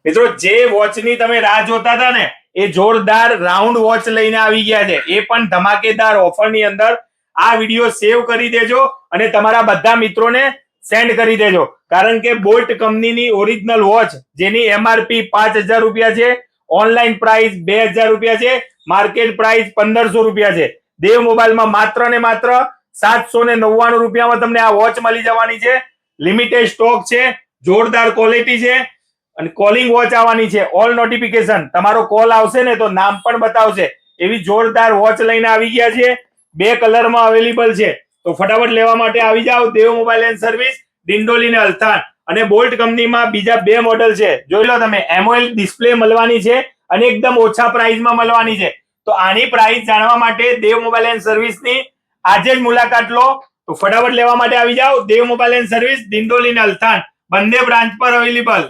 મિત્રો જે વોચની તમે રાહ જોતા હતા ને એ જોરદાર રાઉન્ડ વોચ લઈને આવી ગયા છે, એ પણ ધમાકેદાર ઓફરની અંદર. આ વિડીયો સેવ કરી દેજો અને તમારા બધા મિત્રોને સેન્ડ કરી દેજો, કારણ કે બોલ્ટ કંપનીની ઓરિજિનલ વોચ જેની MRP 5000 રૂપિયા છે, ઓનલાઈન પ્રાઇસ 2000 રૂપિયા છે, માર્કેટ પ્રાઇસ 1500 રૂપિયા છે. દેવ મોબાઈલમાં માત્ર ને માત્ર 799 રૂપિયામાં તમને આ વોચ મળી જવાની છે. લિમિટેડ સ્ટોક છે, જોરદાર ક્વોલિટી છે અને કોલિંગ વોચ આવવાની છે. ઓલ નોટિફિકેશન, તમારો કોલ આવશે ને તો નામ પણ બતાવશે એવી જોરદાર વોચ લઈને આવી ગયા છે. 2 કલરમાં અવેલેબલ છે, તો ફટાફટ લેવા માટે આવી જાઓ. દેવ મોબાઈલ એન્ડ સર્વિસ, ડિંડોલી ને અલથાણ. અને બોલ્ટ કંપનીમાં બીજા 2 મોડલ છે, જોઈ લો તમે. એમઓએલ ડિસ્પ્લે મળવાની છે અને એકદમ ઓછા પ્રાઇસમાં મળવાની છે. તો આની પ્રાઇસ જાણવા માટે દેવ મોબાઈલ એન્ડ સર્વિસની આજે જ મુલાકાત લો. તો ફટાફટ લેવા માટે આવી જાઓ. દેવ મોબાઈલ એન્ડ સર્વિસ, ડિંડોલી ને અલથાણ, બંને બ્રાન્ચ પર અવેલેબલ.